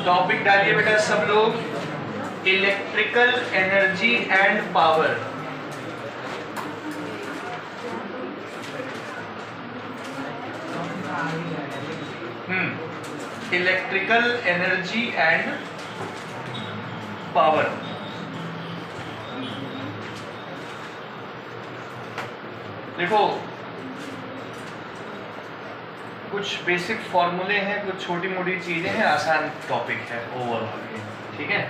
Topic डालिए बेटा सब लोग, electrical energy and power. Electrical energy and power. देखो कुछ बेसिक फॉर्मूले हैं, कुछ छोटी मोटी चीजें हैं, आसान टॉपिक है ओवरऑल। ठीक है,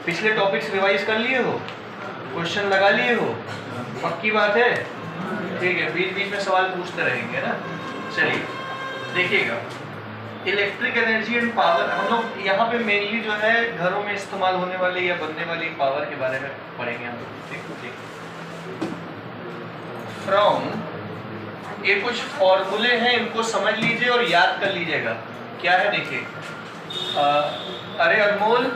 पिछले टॉपिक्स रिवाइज कर लिए हो, क्वेश्चन लगा लिए हो, पक्की बात है? ठीक है, बीच बीच में सवाल पूछते रहेंगे ना। चलिए देखिएगा, इलेक्ट्रिक एनर्जी एंड पावर। हम लोग यहाँ पे मेनली जो है घरों में इस्तेमाल होने वाले या बनने वाली पावर के बारे में पढ़ेंगे हम लोग। फ्रॉम, ये कुछ फॉर्मूले हैं, इनको समझ लीजिए और याद कर लीजिएगा। क्या है देखिए, अरे अनमोल,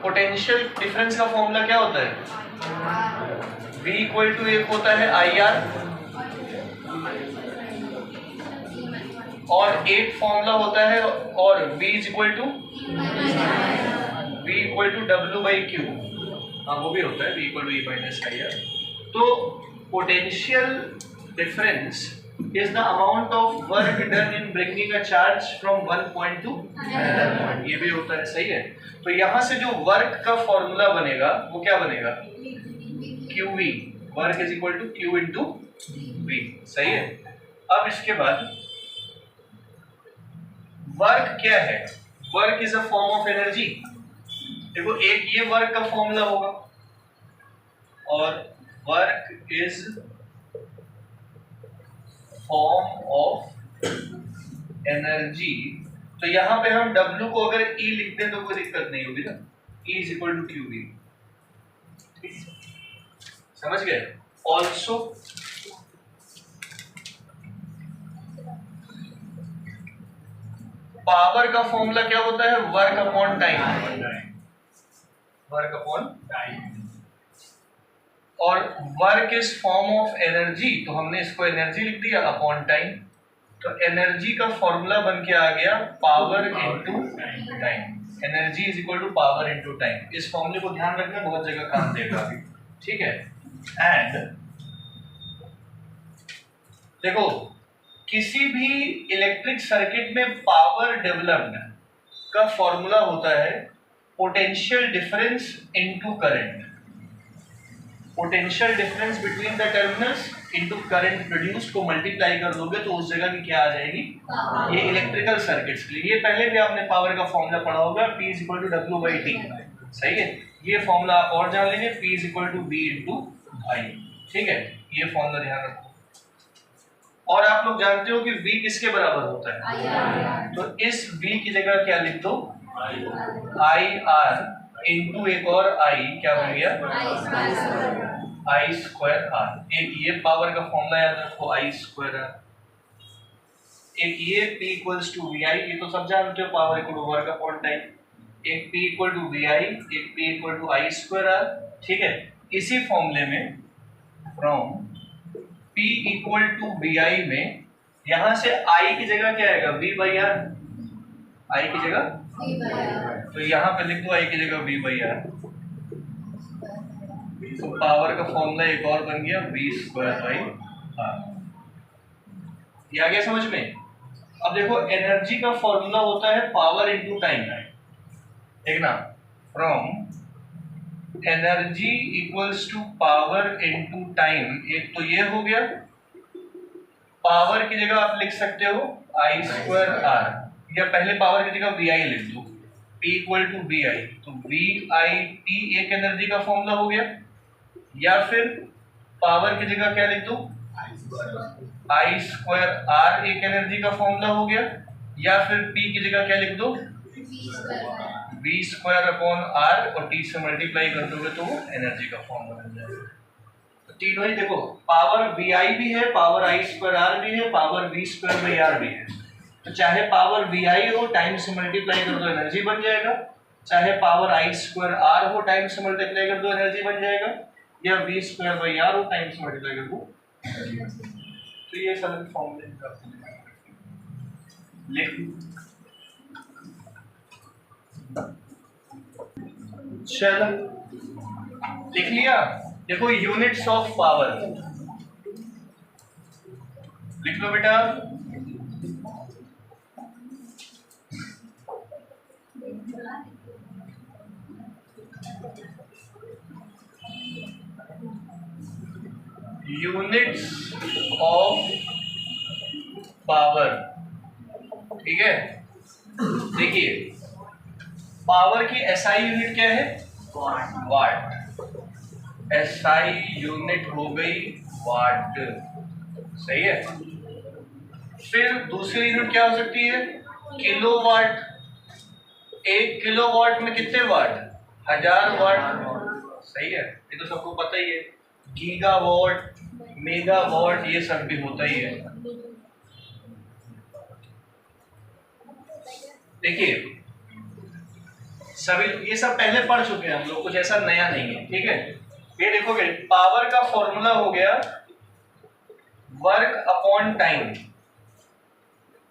पोटेंशियल डिफरेंस का फॉर्मूला क्या होता है? V इक्वल टू एक होता है IR, और एक फॉर्मूला होता है और V equal to W by Q। हाँ वो भी होता है, V equal to E minus IR। तो potential difference is the amount of work done in bringing a charge from one point to another point। ये भी होता है, सही है। तो यहाँ से जो वर्क का फॉर्मूला बनेगा वो क्या बनेगा? QV, work is equal to Q into V, सही है। अब इसके बाद वर्क क्या है? Work is a form of energy. देखो एक ये वर्क का फॉर्मूला होगा, और work is form of energy. तो यहां पे हम W को अगर E लिख दें तो कोई दिक्कत नहीं होगी ना। E is equal to QV, समझ गए? ऑल्सो पावर का फॉर्मूला क्या होता है? Work upon time, work upon time. और work is form of energy, तो हमने इसको एनर्जी लिख दिया अपॉन टाइम। तो एनर्जी का फॉर्मूला बन के आ गया power into time. Energy is equal to power into time. इस फॉर्मूले को ध्यान रखना, बहुत जगह काम देगा अभी। ठीक है, एंड देखो किसी भी इलेक्ट्रिक सर्किट में पावर डेवलप्ड का फॉर्मूला होता है potential difference into current. Potential difference between the terminals into current produced को मल्टीप्लाई कर दोगे तो उस जगह की क्या आ जाएगी? ये इलेक्ट्रिकल सर्किट्स के लिए। ये पहले भी आपने पावर का फॉर्मूला पढ़ा होगा, P is equal to W by T, सही है। ये फॉर्मूला आप और जान लीजिए, P is equal to V into I। ठीक है, ये फॉर्मूला ध्यान रखो। और आप लोग जानते हो कि V किसके बराबर होता है? तो इस V की जगह क्या लिख दो? IR इंटू एक और I, क्या बन गया? I square R। एक ये पावर का फॉर्मूला याद रखो, I स्क्वायर R। एक ये P इक्वल्स टू VI, ये तो सब जानते हो, power equal to work upon time. एक P इक्वल टू VI, एक P equal to I square R। ठीक है, इसी फॉर्मूले में from P equal to VI में यहां से I की जगह क्या आएगा? V by R। I की जगह तो यहाँ पे लिख दो I की जगह V बाई R। तो पावर का फॉर्मूला एक और बन गया V स्क्वायर बाई R। ये आ गया समझ में? अब देखो एनर्जी का फॉर्मूला होता है पावर इनटू टाइम, ठीक ना? From energy equals to power into time. एक तो ये हो गया, पावर की जगह आप लिख सकते हो I स्क्वायर R, या पहले पावर की जगह VI लिख दो, P इक्वल टू VI। तो VIT एक एनर्जी का फॉर्मूला हो गया, या फिर पावर की जगह क्या लिख दो? I स्क्वायर R एक एनर्जी का फॉर्मूला हो गया, या फिर P की जगह क्या लिख दो? V स्क्वायर अपॉन R, और T से मल्टीप्लाई कर दोगे तो वो एनर्जी का फॉर्मूला बन जाएगा। तो तीनों ही देखो, पावर VI भी है, पावर I स्क्वायर R भी है, power V square by R भी है। तो चाहे पावर VI हो, टाइम से मल्टीप्लाई कर दो एनर्जी बन जाएगा, चाहे पावर I स्क्वायर R हो, टाइम से मल्टीप्लाई कर दो एनर्जी बन जाएगा, या V स्क्वायर बाई R हो, टाइम से मल्टीप्लाई कर दो। तो ये सरल फॉर्मूले लिख चलो लिख लिया। देखो यूनिट्स ऑफ पावर लिख लो बेटा। यूनिट्स ऑफ पावर, ठीक है। देखिए पावर की एसआई यूनिट क्या है? वाट। एसआई यूनिट हो गई वाट, सही है। फिर दूसरी यूनिट क्या हो सकती है? किलोवाट। 1 किलोवाट में कितने वाट? 1000 वाट, सही है। ये तो सबको पता ही है। गीगावाट, मेगावाट, ये सब भी होता ही है। देखिए सभी ये सब पहले पढ़ चुके हैं हम लोग, कुछ ऐसा नया नहीं है, ठीक है। ये देखोगे पावर का फॉर्मूला हो गया वर्क अपॉन टाइम।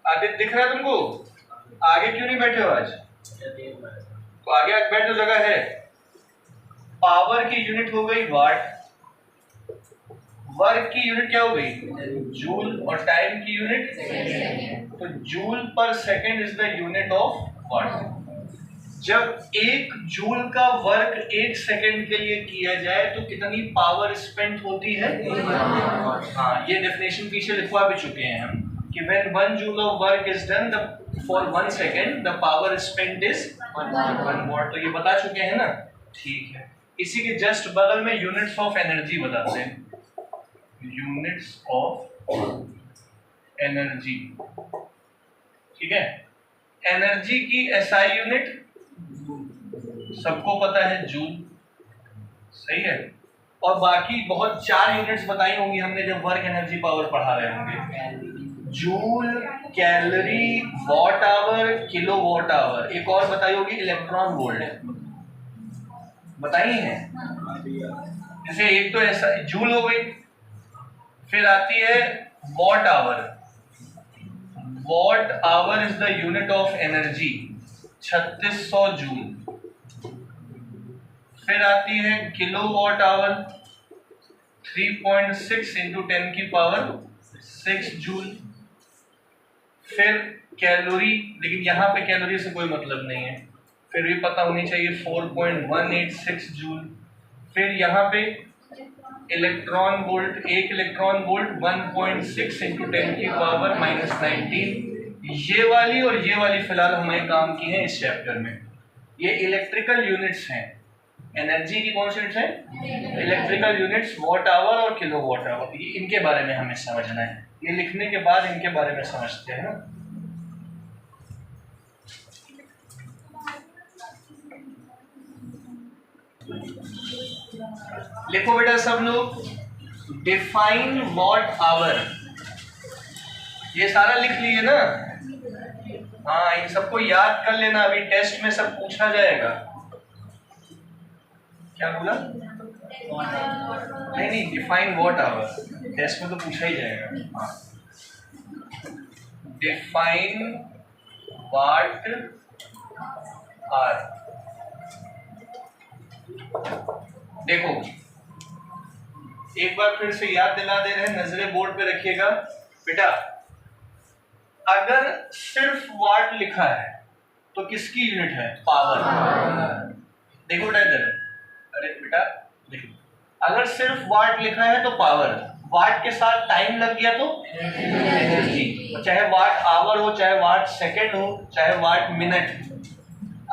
आगे दिख रहा है तुमको? आगे क्यों नहीं बैठे हो आज? तो आगे बैठो, जगह है। पावर की यूनिट हो गई वाट, वर्क की यूनिट क्या हो गई? जूल, और टाइम की यूनिट, तो जूल पर second is the unit of what. जब 1 जूल का वर्क 1 सेकेंड के लिए किया जाए तो कितनी पावर स्पेंड होती है? हाँ, ये डेफिनेशन पीछे लिखवा भी चुके हैं हम कि when 1 joule of work is done for 1 second the power spent is 1 watt। तो ये बता चुके हैं ना, ठीक है। इसी के जस्ट बगल में यूनिट्स ऑफ एनर्जी बताते हैं। यूनिट्स ऑफ एनर्जी, ठीक है। एनर्जी की एसआई यूनिट सबको पता है, जूल, सही है। और बाकी बहुत 4 यूनिट्स बताई होंगी हमने जब वर्क एनर्जी पावर पढ़ा रहे होंगे। Joule, calorie, watt hour, kilowatt hour. एक और बताई होगी इलेक्ट्रॉन वोल्ट, बताई है। जैसे एक तो ऐसा जूल हो गई, फिर आती है watt hour. Watt hour is the unit of energy, 3600 joule. फिर आती है किलो वॉट आवर, 3.6 इंटू 10 की पावर 6 जूल। फिर कैलोरी, लेकिन यहाँ पे कैलोरी से कोई मतलब नहीं है, फिर भी पता होनी चाहिए, 4.186 जूल। फिर यहाँ पे electron volt, 1 electron volt 1.6 into 10 की पावर -19। ये वाली और ये वाली फिलहाल हमें काम की है इस चैप्टर में। ये इलेक्ट्रिकल यूनिट्स हैं। एनर्जी की कौन सी यूनिट्स है? इलेक्ट्रिकल यूनिट्स, वॉट आवर और किलो वॉट आवर। ये इनके बारे में हमें समझना है। ये लिखने के बाद इनके बारे में समझते हैं ना। लिखो बेटा सब लोग, डिफाइन वॉट आवर। ये सारा लिख लिए ना? हाँ, इन सबको याद कर लेना, अभी टेस्ट में सब पूछा जाएगा। क्या बोला? नहीं, डिफाइन वॉट आवर टेस्ट में तो पूछा ही जाएगा। Define watt hour. देखो एक बार फिर से याद दिला दे रहे हैं, नजरें बोर्ड पे रखिएगा बेटा। अगर सिर्फ वाट लिखा है तो किसकी यूनिट है? पावर। देखो बेटा इधर, अरे बेटा देखो, अगर सिर्फ वाट लिखा है तो पावर, वाट के साथ टाइम लग गया तो एनर्जी। चाहे वाट आवर हो, चाहे वाट सेकंड हो, चाहे वाट मिनट।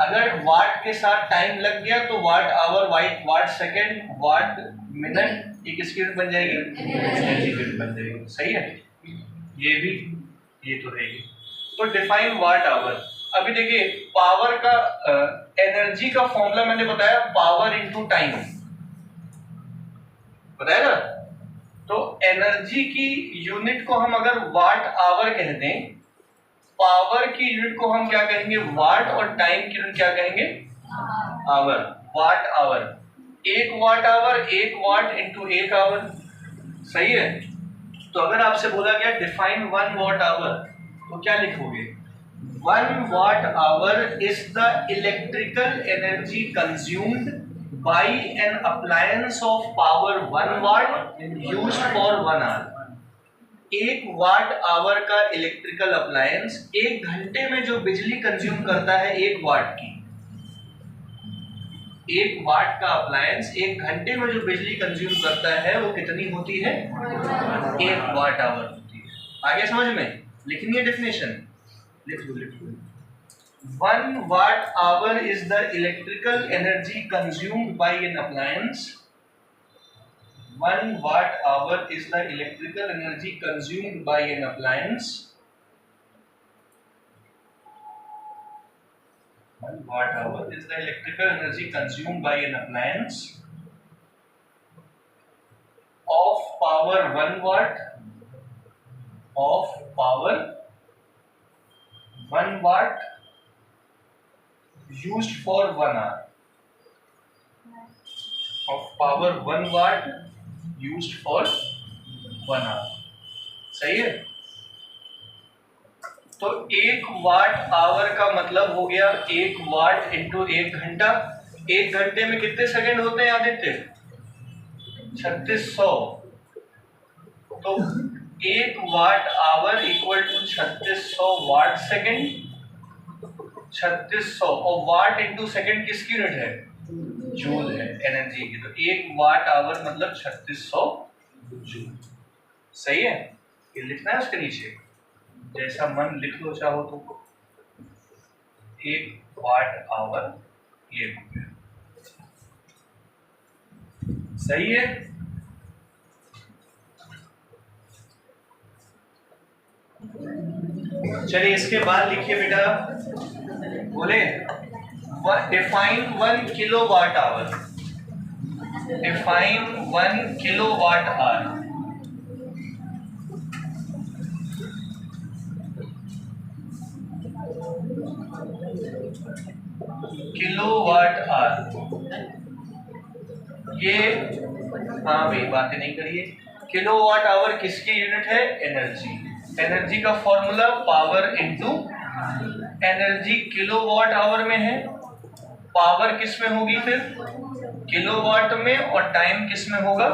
अगर वाट के साथ टाइम लग गया तो वाट आवर, वाट सेकंड, वाट मिनट, ये किसकी यूनिट बन जाएगी? एनर्जी की यूनिट बन जाएगी, सही है। ये भी, ये तो रहेगी। तो डिफाइन वाट आवर। अभी देखिए पावर का एनर्जी का फॉर्मूला मैंने बताया, पावर इनटू टाइम, बताया ना। तो एनर्जी की यूनिट को हम अगर वाट आवर कह दें, पावर की यूनिट को हम क्या कहेंगे? वाट, और टाइम की यूनिट क्या कहेंगे? Hour, watt hour. 1 watt hour, 1 watt into 1 hour, सही है। तो अगर आपसे बोला गया डिफाइन 1 वाट आवर तो क्या लिखोगे? 1 watt hour is the electrical energy consumed by an appliance of power 1 watt used for 1 hour. 1 watt our का इलेक्ट्रिकल अप्लायंस 1 घंटे में जो बिजली कंज्यूम करता है 1 वाट की, 1 वाट का अप्लायंस 1 घंटे में जो बिजली कंज्यूम करता है वो कितनी होती है? 1 वाट आवर होती है। आगे समझ में लिखनी है डेफिनेशन, लिख लो। 1 watt hour is the electrical energy consumed by an appliance. 1 watt hour is the electrical energy consumed by an appliance. 1 watt hour is the electrical energy consumed by an appliance of power 1 watt, of power 1 watt used for 1 hour, of power 1 watt used for 1 hour. सही है? तो 1 watt our का मतलब हो गया 1 watt into 1 घंटा। 1 घंटे में कितने सेकंड होते हैं आदित्य? 3600। तो 1 watt hour equal to 3600 watt second. 3600 और वाट इंटू सेकंड किसकी यूनिट है? जूल है, एनर्जी की। तो 1 वाट आवर मतलब 3600 जूल। सही है? ये लिखना है उसके नीचे, जैसा मन लिख लो चाहो तो। 1 वाट आवर ये हो गया। सही है? चलिए इसके बाद लिखिए बेटा, बोले define 1 kilowatt our. Define 1 kilowatt our. Kilowatt hour, ये हाँ भाई बातें नहीं करिए। किलोवाट आवर किसकी यूनिट है? एनर्जी। एनर्जी का formula power into energy kilowatt hour में है। पावर किस में होगी फिर? किलोवाट में। और टाइम किस में होगा?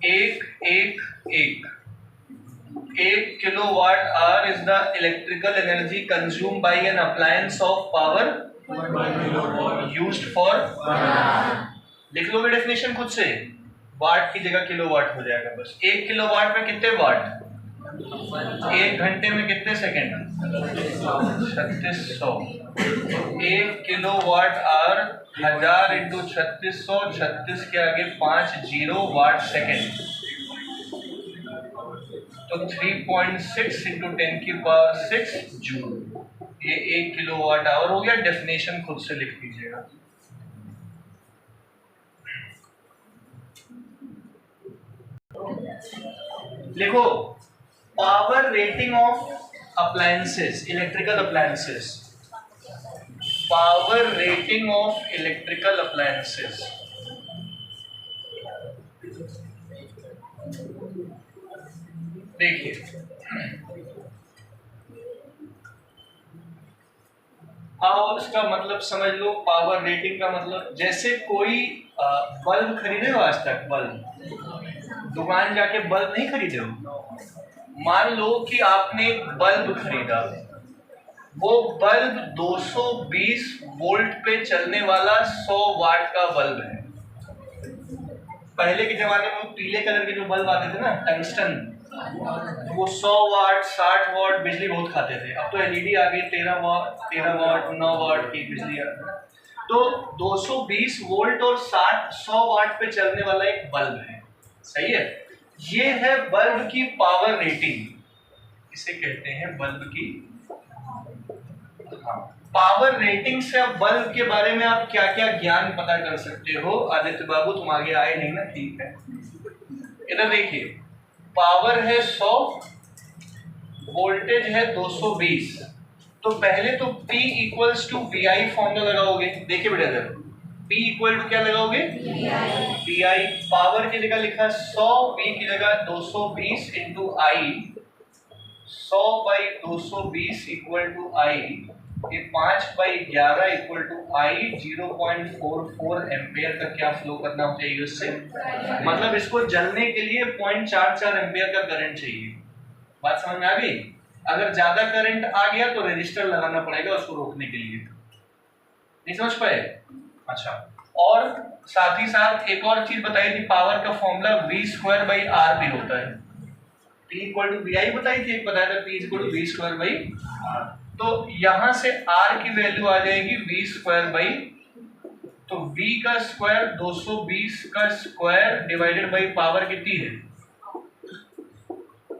1 kilowatt hour is the electrical energy consume by an appliance of power used for. लिख लोगे डेफिनेशन खुद से, वाट की जगह किलोवाट हो जाएगा बस। 1 किलोवाट में कितने वाट? 1 घंटे में कितने सेकंड? 3600। 1 किलोवाट आवर 1000 इंटू 3600, 36 के आगे 5 जीरो वाट सेकंड, तो 3.6 इंटू 10 की पावर 6 जूल। ये 1 किलोवाट आवर हो गया। डेफिनेशन खुद से लिख लीजिएगा। लिखो power rating of appliances, electrical appliances. Power rating of electrical appliances. देखिए अब इसका मतलब समझ लो। पावर रेटिंग का मतलब, जैसे कोई बल्ब खरीदे हो आज तक? बल्ब दुकान जाके बल्ब नहीं खरीदे हो? मान लो कि आपने एक बल्ब खरीदा, वो बल्ब 220 वोल्ट पे चलने वाला 100 वाट का बल्ब है। पहले के जमाने में पीले कलर के जो बल्ब आते थे ना, टंगस्टन, वो 100 वाट 60 वाट बिजली बहुत खाते थे। अब तो एलईडी आ गई, 13 वाट 9 वाट की बिजली आ गई। तो 220 वोल्ट और 100 वाट पे चलने वाला एक बल्ब है। सही है? ये है बल्ब की पावर रेटिंग, इसे कहते हैं बल्ब की पावर रेटिंग। से अब बल्ब के बारे में आप क्या क्या ज्ञान पता कर सकते हो? आदित्य बाबू तुम आगे आए नहीं ना, ठीक है। इधर देखिए, पावर है 100, वोल्टेज है 220। तो पहले तो P equals to VI formula लगाओगे। देखिए बेटा, इधर P इक्वल टू क्या लगाओगे? VI। पावर की जगह लिखा 100, V की जगह 220 into I। 100 by 220 equal to I। ये 5/11 इक्वल टू आई 0.44 एम्पियर का क्या फ्लो करना चाहिए उससे, मतलब इसको जलने के लिए 0.44 एम्पियर का करंट चाहिए। बात समझ में आ गई? अगर ज्यादा करंट आ गया तो रेजिस्टर लगाना पड़ेगा उसको रोकने के लिए। नहीं समझ पाए? अच्छा, और साथ ही साथ एक और चीज बताई थी, पावर का फॉर्मूला V²/R भी होता है। P = VI बताई थी, एक बताया था P = V²/R। तो यहां से R की वैल्यू आ जाएगी V², तो V का स्क्वायर 220 का स्क्वायर डिवाइडेड बाई पावर कितनी है,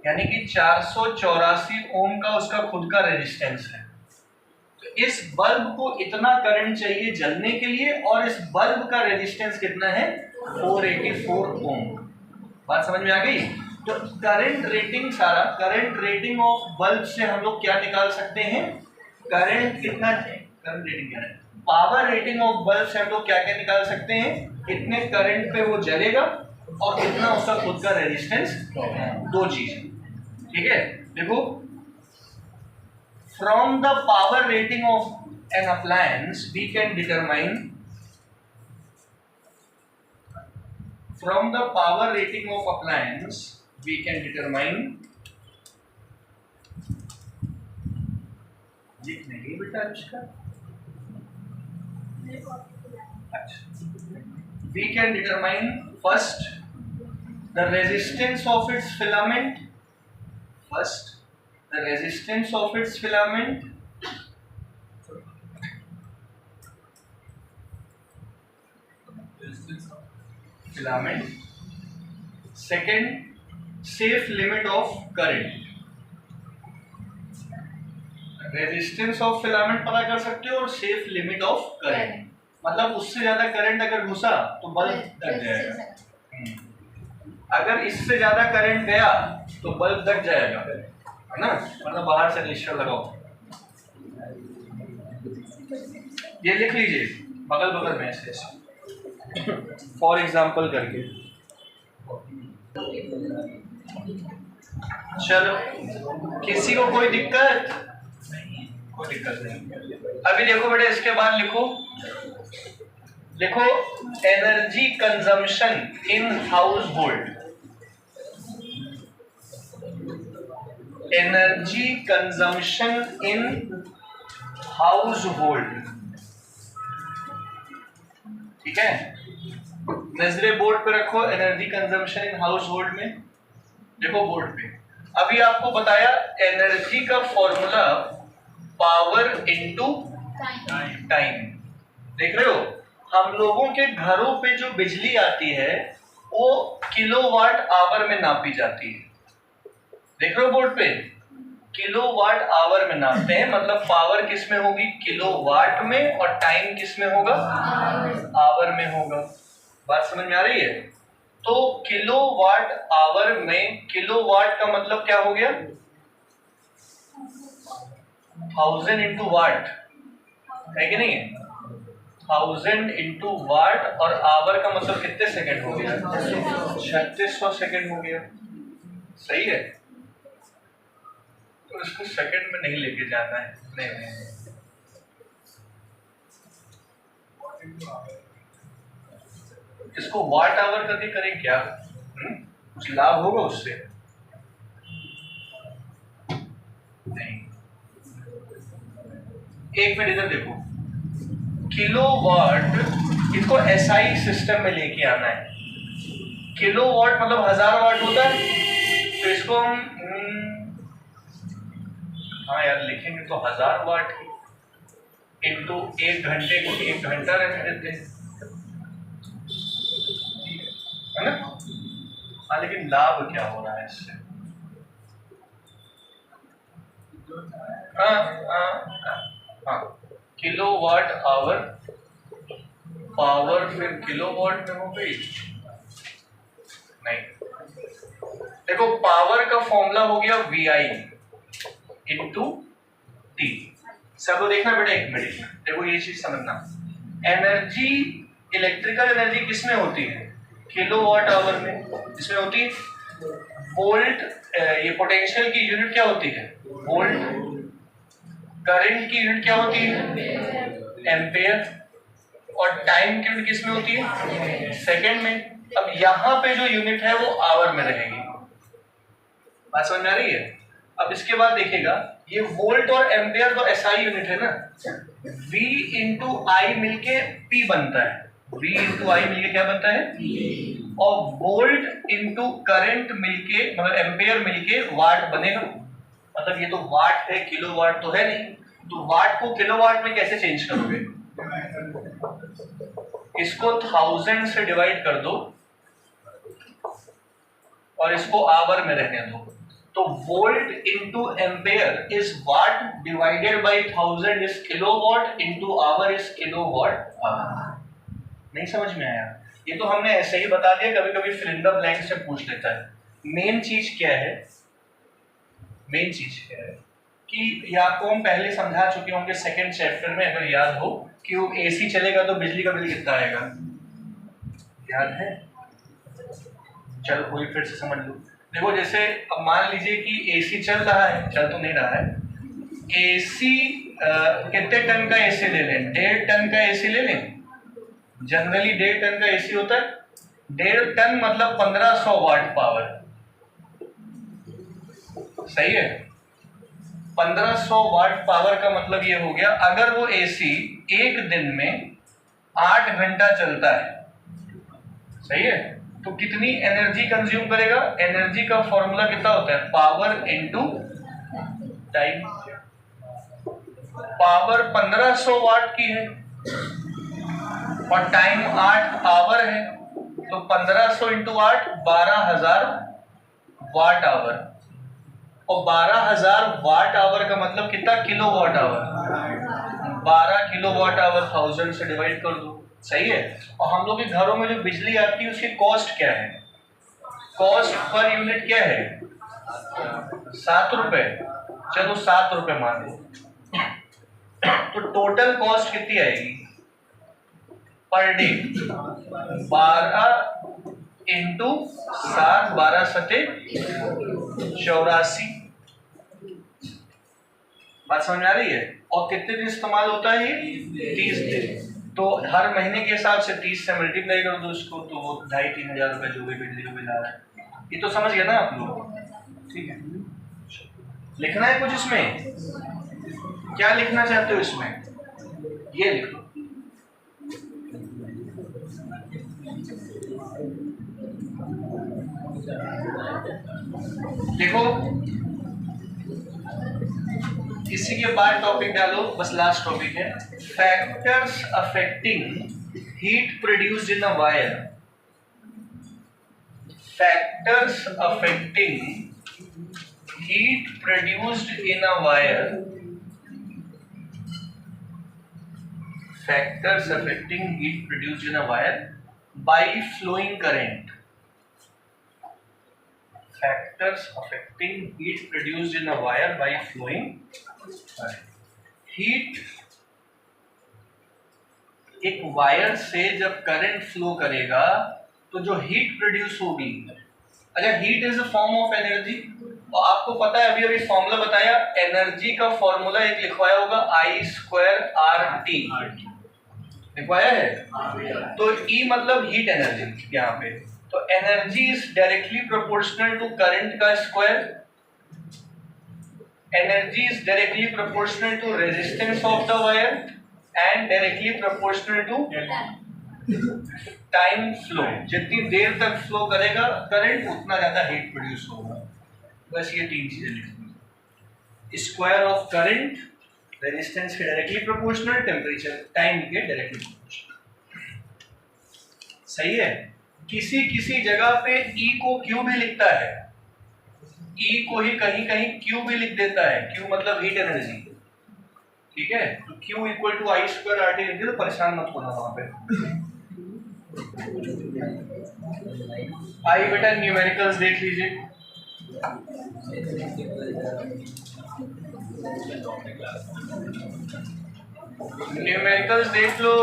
यानी कि 484 ओम का उसका खुद का रेजिस्टेंस है। तो इस बल्ब को इतना करंट चाहिए जलने के लिए, और इस बल्ब का रेजिस्टेंस कितना है, 484 ओम। बात समझ में आ गई? तो करंट रेटिंग, सारा करंट रेटिंग ऑफ बल्ब से हम लोग क्या निकाल सकते हैं, करंट कितना है, करंट रेटिंग क्या है, पावर रेटिंग ऑफ बल्ब से हम लोग क्या क्या निकाल सकते हैं, कितने करंट पे वो जलेगा और कितना उसका खुद का रेजिस्टेंस। दो चीज, ठीक है। देखो, from the power rating of an appliance we can determine, from the power rating of appliance we can determine, लिख नहीं बेटा इसका, we can determine first the resistance of its filament, first the resistance of its filament, second safe limit of current, resistance of filament पता कर सकते हो और safe limit of current, मतलब उससे ज्यादा करंट अगर घुसा तो बल्ब दब जाएगा, अगर इससे ज्यादा करंट गया तो बल्ब दब जाएगा, है ना, मतलब बाहर से रजिस्टर लगाओ। ये लिख लीजिए बगल बगल में ऐसे फॉर एग्जाम्पल करके। चलो, किसी को कोई दिक्कत? कोई दिक्कत नहीं। अभी देखो बेटा, इसके बाद लिखो energy consumption in house hold, energy consumption in house hold, ठीक है। नजरे बोर्ड पे रखो, energy consumption in house hold में, देखो बोर्ड पे। अभी आपको बताया एनर्जी का फॉर्मूला पावर इनटू टाइम, देख रहे हो, हम लोगों के घरों पे जो बिजली आती है वो किलोवाट आवर में नापी जाती है, देख रहे हो बोर्ड पे, किलोवाट आवर में नापते हैं, मतलब पावर किस में होगी, किलोवाट में, और टाइम किस में होगा, आवर में होगा। बात समझ में आ रही है? तो किलोवाट आवर में, किलोवाट का मतलब क्या हो गया, 1000 इंटू वाट, है कि नहीं, 1000 इंटू वाट, और आवर का मतलब कितने सेकंड हो गया, 3600 सेकंड हो गया, सही है। तो इसको सेकंड में नहीं लेके जाना है, नहीं। इसको वाट आवर करके करें क्या, कुछ लाभ होगा उससे, नहीं। एक मिनट इधर देखो, किलोवाट, इसको एसआई सिस्टम में लेके आना है। किलोवाट मतलब 1000 वाट होता है, तो इसको हम हाँ यार लिखेंगे तो 1000 वाट इंटू 1 घंटे को 1 घंटा रख देते हैं, है ना। हाँ, लेकिन लाभ क्या हो रहा है इससे, हाँ, किलोवाट आवर, पावर फिर किलोवाट में हो गई, नहीं। देखो पावर का फॉर्मूला हो गया VI इंटू टी। सब देखना बेटा, एक मिनट देखो, ये चीज समझना, एनर्जी, इलेक्ट्रिकल एनर्जी किस में होती है, किलोवाट आवर में, इसमें होती है। वोल्ट, ये पोटेंशियल की यूनिट क्या होती है, वोल्ट, करंट की यूनिट क्या होती है? एम्पेयर। और टाइम की यूनिट किस में होती है? सेकंड में। अब यहाँ पे जो यूनिट है वो आवर में रहेगी। बात समझ में आ रही है? अब इसके बाद देखिएगा, ये वोल्ट और एम्पेयर तो एसआई यूनिट है ना, V इंटू आई मिलके P बनता है। V इंटू आई मिलके क्या बनता है? और वोल्ट इंटू करंट मिलके मतलब एम्पेयर मिलके वाट बनेगा। मतलब ये तो वाट है, किलोवाट तो है नहीं। तो वाट को किलोवाट में कैसे चेंज करोगे? इसको 1000 से डिवाइड कर दो और इसको आवर में रहने दो। तो volt into ampere is what divided by 1000 is kilowatt into our is kilowatt hour. नहीं समझ में आया? ये तो हमने ऐसे ही बता दिया, कभी कभी फिल इन द ब्लैंक से पूछ लेता है। मेन चीज क्या है? मेन चीज क्या है कि या आपको हम पहले समझा चुके होंगे सेकंड चैप्टर में, अगर याद हो कि वो एसी चलेगा तो बिजली का बिल कितना आएगा, याद है? चलो कोई फिर से समझ लो। देखो जैसे अब मान लीजिए कि एसी चल रहा है, चल तो नहीं रहा है, एसी कितने टन का एसी ले लें? 1.5 टन का एसी ले लें। जनरली 1.5 टन का एसी होता है। 1.5 टन मतलब 1500 वाट पावर। सही है? 1500 वाट पावर का मतलब ये हो गया, अगर वो एसी एक दिन में 8 घंटा चलता है, सही है, तो कितनी एनर्जी कंज्यूम करेगा? एनर्जी का फॉर्मूला कितना होता है? Power into time. पावर 1500 वाट की है और टाइम 8 आवर है, तो 1500 इंटू 8 12,000 वाट आवर। और 12,000 वाट आवर का मतलब कितना? Kilowatt hour. 12 kilowatt hour 1000 से डिवाइड कर दो। सही है? और हम लोग के घरों में जो बिजली आती है उसकी कॉस्ट क्या है? कॉस्ट पर यूनिट क्या है? 7 रुपए। चलो 7 रुपए मान लो। तो टोटल कॉस्ट कितनी आएगी पर डे? 12 इंटू 7, 12 सते 84। बात समझ में आ रही है? और कितने दिन इस्तेमाल होता है ये? 30 दिन। तो हर महीने के हिसाब से 30 से मल्टीप्लाई कर दो इसको, तो वो 2,500-3 हजार रुपए जो भी बिजली का बिल आ रहा है। ये तो समझ गया ना आप लोग? ठीक है। लिखना है कुछ इसमें? क्या लिखना चाहते हो इसमें? ये लिखो। देखो इसी के बाद टॉपिक डालो, बस लास्ट टॉपिक है, factors affecting heat produced in a wire. Factors affecting heat produced in a wire. Factors affecting heat produced in a wire by flowing current. Factors affecting heat produced in a wire by flowing current. Heat, एक wire से जब current flow करेगा तो जो heat produce होगी, अच्छा heat is a form of energy. और आपको पता है, अभी फॉर्मूला बताया, एनर्जी का फॉर्मूला एक लिखवाया होगा I²RT, लिखवाया है। तो E मतलब हीट एनर्जी यहाँ पे। तो energy is directly proportional to current का square. Energy is directly proportional to resistance of the wire and directly proportional to time flow. जितनी देर तक फ्लो करेगा करंट उतना ज्यादा हीट प्रोड्यूस होगा। बस ये 3 चीजें लिखनी। स्क्वायर ऑफ करंट, रेजिस्टेंस के डायरेक्टली प्रोपोर्शनल, टेम्परेचर टाइम के डायरेक्टली प्रोपोर्शनल। सही है? किसी किसी जगह पे E को Q भी लिखता है, E को ही कहीं कहीं Q भी लिख देता है। Q मतलब हीट एनर्जी। ठीक है? तो Q इक्वल टू I²RT लिख दे, तो परेशान मत होना वहां पे। आई बेटा न्यूमेरिकल्स देख लीजिए। न्यूमेरिकल्स देख लो।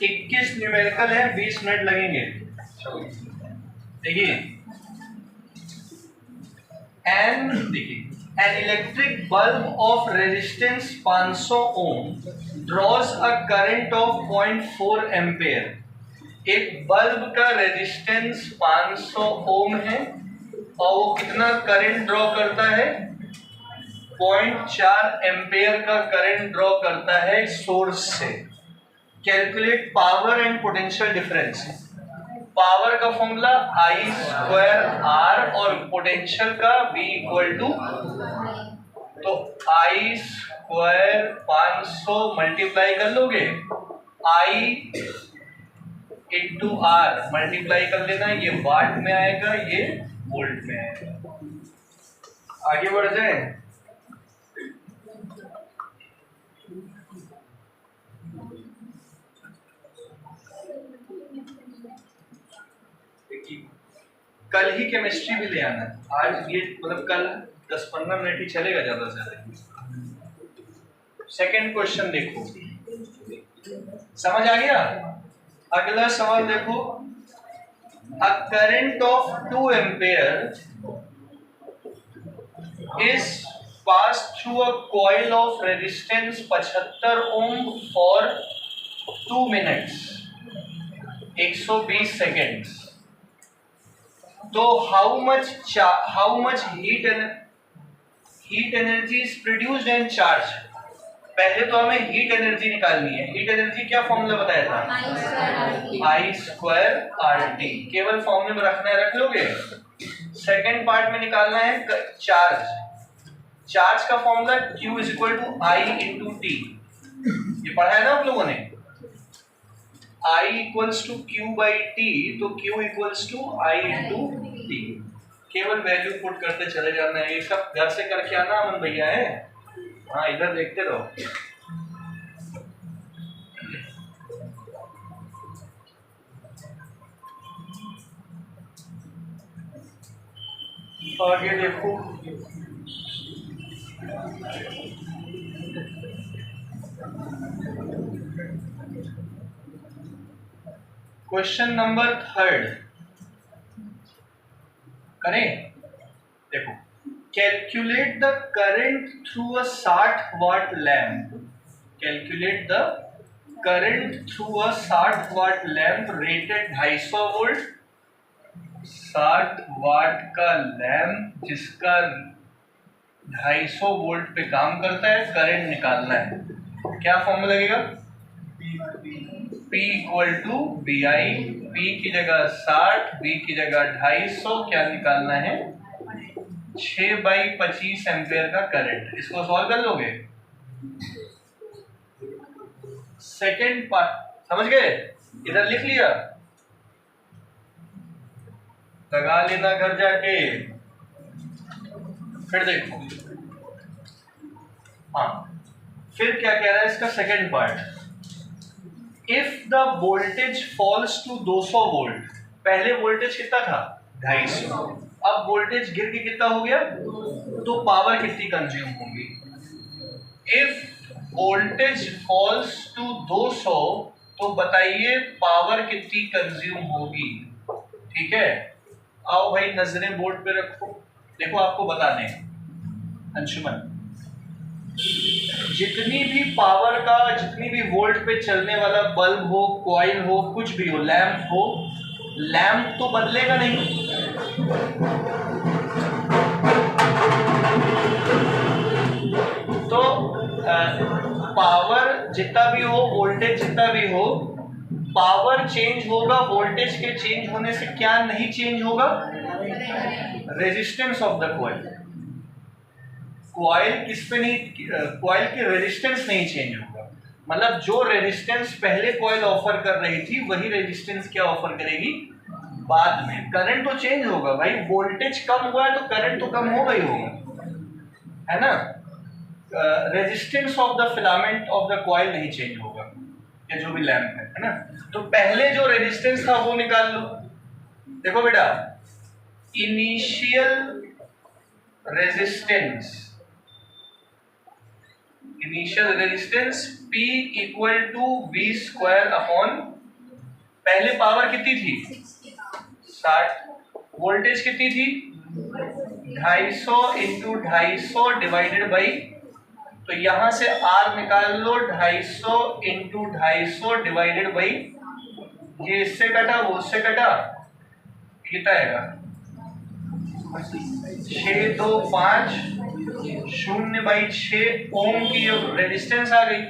21 न्यूमेरिकल है, 20 मिनट लगेंगे। देखिए एन, देखिए An electric bulb of resistance 500 ohm draws a current of 0.4 ampere. एक बल्ब का रेजिस्टेंस 500 ओम है और वो कितना करंट ड्रॉ करता है? 0.4 एम्पेयर का करंट ड्रॉ करता है सोर्स से। Calculate power and potential difference. Power का फॉर्मूला आई स्क्वायर आर और पोटेंशियल का V इक्वल टू, तो आई स्क्वायर 500 मल्टीप्लाई कर लोगे, आई इंटू आर मल्टीप्लाई कर लेना, ये वाट में आएगा, ये वोल्ट में आएगा। आगे बढ़ जाए। कल ही केमिस्ट्री भी ले आना, आज ये मतलब कल 10-15 मिनट ही चलेगा ज्यादा से ज्यादा। सेकंड क्वेश्चन देखो, समझ आ गया? अगला सवाल देखो, a current of 2 ampere is pass through a coil of resistance 75 ohm for 2 minutes 120 seconds. तो how much heat energy is produced and charge. पहले तो हमें हीट एनर्जी निकालनी है। हीट एनर्जी क्या फॉर्मूला बताया था? आई स्क्वायर आर टी। केवल फॉर्मूले में रखना है, रख लोगे। सेकेंड पार्ट में निकालना है चार्ज। चार्ज का formula Q is equal to I into T. ये पढ़ा है ना आप लोगों ने? I equals to Q by T, तो Q equals to I into T. केवल वैल्यू पुट करते चले जाना है। ये सब घर से करके आना अमन भैया है। हाँ, इधर देखते रहो। आगे देखो, क्वेश्चन नंबर 3 करें। देखो, calculate the current through a 60 watt lamp. Calculate the current through a 60 watt lamp rated 250 volt. 60 watt का लैंप जिसका 250 वोल्ट पे काम करता है, करंट निकालना है। क्या फॉर्मूला लगेगा? P equal to V I. P की जगह 60, B की जगह 250, क्या निकालना है? 6/25 एम्पेयर का करंट। इसको सॉल्व कर लोगे। सेकेंड पार्ट समझ गए? इधर लिख लिया, लगा लेना घर जाके। फिर देखो, हाँ, फिर क्या कह रहा है इसका second part. If the voltage falls to 200 volt. पहले वोल्टेज कितना था? 250। अब वोल्टेज गिर के कितना हो गया? तो पावर कितनी कंज्यूम होगी? इफ वोल्टेज फॉल्स टू 200, तो बताइए पावर कितनी कंज्यूम होगी। ठीक है, आओ भाई नजरें बोर्ड पे रखो। देखो आपको बताने अंशुमन, जितनी भी पावर का, जितनी भी वोल्ट पे चलने वाला बल्ब हो, कॉइल हो, कुछ भी हो, लैंप हो, लैंप तो बदलेगा नहीं। तो पावर जितना भी हो, वोल्टेज जितना भी हो, पावर चेंज होगा। वोल्टेज के चेंज होने से क्या नहीं चेंज होगा? Resistance of the coil. Coil किस पे नहीं, कॉइल की रेजिस्टेंस नहीं चेंज होगा। मतलब जो रेजिस्टेंस पहले कॉइल ऑफर कर रही थी, वही रेजिस्टेंस क्या ऑफर करेगी बाद में। करंट तो चेंज होगा भाई, वोल्टेज कम हुआ है तो करंट तो कम होगा ही होगा, है ना। Resistance of the filament of the coil नहीं चेंज होगा, या जो भी लैंप है ना। तो पहले जो रेजिस्टेंस था वो निकाल लो। देखो बेटा, initial resistance, initial resistance P equal to V square upon, पहले पावर कितनी थी? 60, वोल्टेज कितनी थी? 250 इंटू 250 डिवाइडेड बाई, तो यहां से R निकाल लो, 250 इंटू 250 डिवाइडेड बाई, ये इससे कटा वो उससे कटा, कितना आएगा 625 0/6 ओम की रेजिस्टेंस आ गई।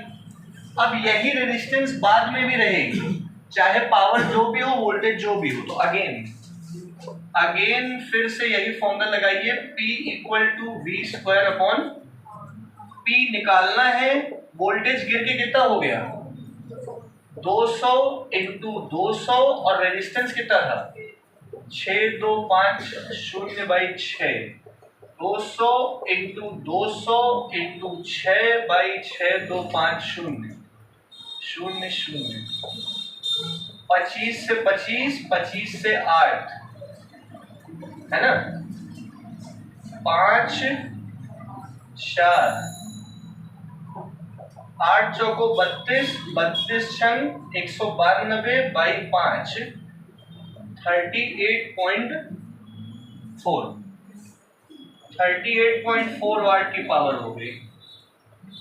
अब यही रेजिस्टेंस बाद में भी रहेगी, चाहे पावर जो भी हो, वोल्टेज जो भी हो। तो अगेन फिर से यही फॉर्मूला लगाइए, P equal to V square upon P निकालना है, वोल्टेज गिर के कितना हो गया 200 इंटू 200 और रेजिस्टेंस कितना था 6250/6, 200 इंटू 200 इंटू 6/6250 00, 25 से 25, 25 से 8 है ना, 5 4 8 चौको 32, 32 छंग 192/5 38.4 वाट की पावर हो गई।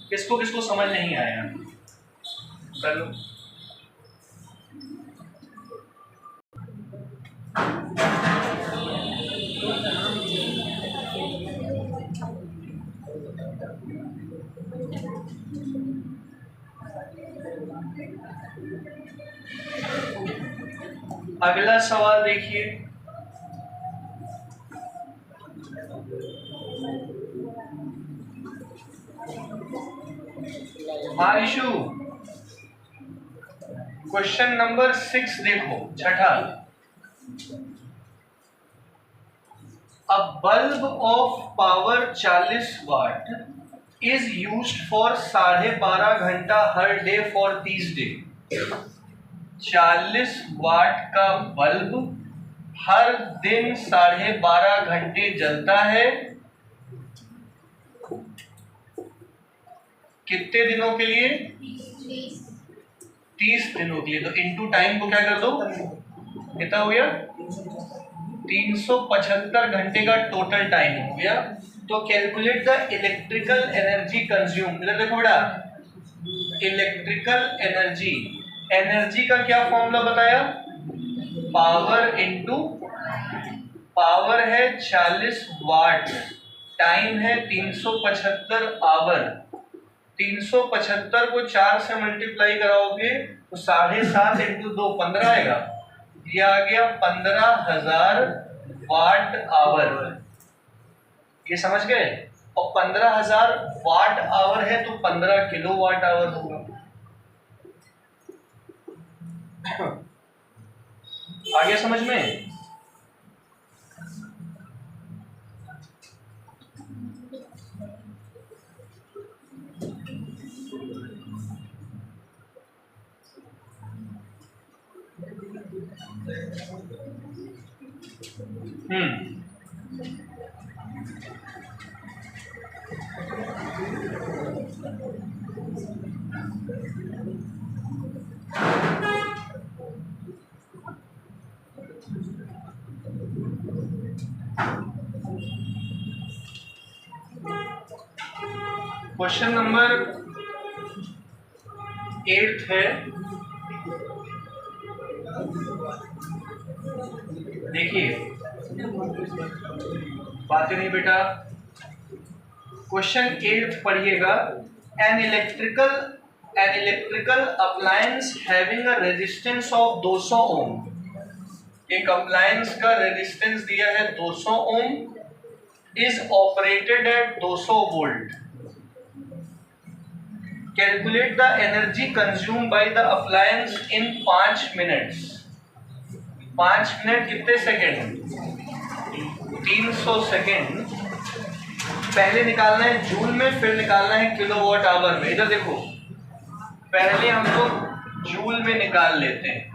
किसको किसको समझ नहीं आया कर लो। अगला सवाल देखिए, आयशु क्वेश्चन नंबर 6 देखो, छठा। अ bulb of power 40 what is used for 12.5 घंटा हर डे फॉर 30 डे। 40 वाट का बल्ब हर दिन 12.5 घंटे जलता है, कितने दिनों के लिए 30 दिनों के लिए। तो इनटू टाइम को क्या कर दो, कितना हो गया 375 घंटे का टोटल टाइम हो गया। तो calculate the electrical energy consume. इधर देखो बेटा, इलेक्ट्रिकल एनर्जी, एनर्जी का क्या फॉर्मूला बताया, पावर इनटू, पावर है 40 वाट, टाइम है 375 आवर। 375 को 4 से मल्टीप्लाई कराओगे तो 7.5 इंटू 2 15 आएगा, ये आ गया 15,000 वाट आवर। ये समझ गए। और 15,000 वाट आवर है तो 15 किलो वाट आवर होगा। आ गया समझ में। क्वेश्चन नंबर 8 है, देखिए बातें नहीं बेटा। क्वेश्चन 8 पढ़िएगा। An electrical appliance having a resistance of 200 ohm. एक अप्लायंस का रेजिस्टेंस दिया है 200 ohm, is operated at 200 volt. Calculate the energy consume by the appliance in 5 minutes. 5 minute कितने सेकेंड 300 सेकेंड। पहले निकालना है जूल में, फिर निकालना है किलोवाट आवर में। इधर देखो, पहले हम लोग जूल में निकाल लेते हैं,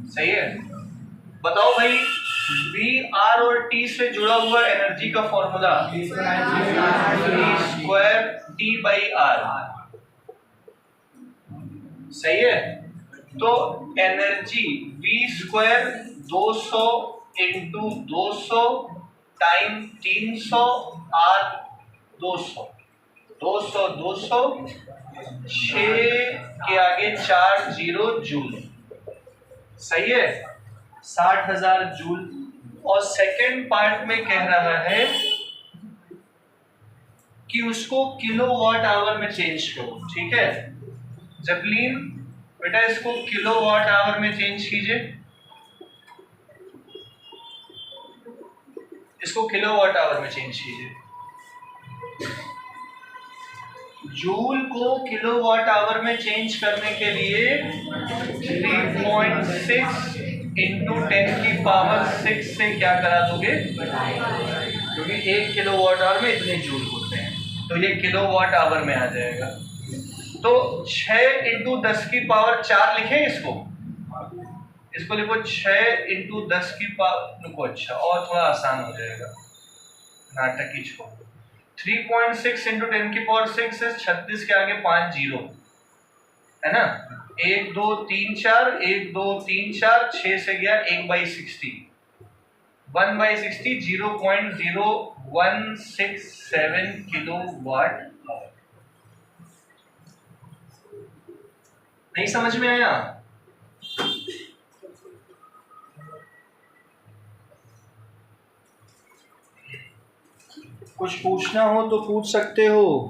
सही है। बताओ भाई, V R और T से जुड़ा हुआ एनर्जी का formula V square T by R, सही है। तो energy V square 200 into 200 time 300 R 200 200 200 6 के आगे 4 जीरो जूल, सही है, 60,000 जूल। और सेकेंड पार्ट में कह रहा है कि उसको किलोवाट आवर में चेंज करो, ठीक है। जबलीन बेटा इसको किलोवाट आवर में चेंज कीजिए, इसको किलोवाट आवर में चेंज कीजिए। जूल को किलोवाट आवर में चेंज करने के लिए 3.6 इंटू 10⁻⁶ से क्या करा दोगे, क्योंकि 1 किलोवाट आवर में इतने जूल होते हैं, तो ये किलोवाट आवर में आ जाएगा। तो 6 इंटू 10⁴ लिखें इसको, इसको लिखो 6 इंटू 10⁻, रुको अच्छा और थोड़ा आसान हो जाएगा, नाटक ही छोड़ो। 3.6 इंटू 10⁻⁶ से 36 के आगे 5 जीरो है ना, 1 2 3 4 1 2 3 4 6 से गया 1/60 1/60 0.0167 किलोवाट आवर। नहीं समझ में आया? कुछ पूछना हो तो पूछ सकते हो।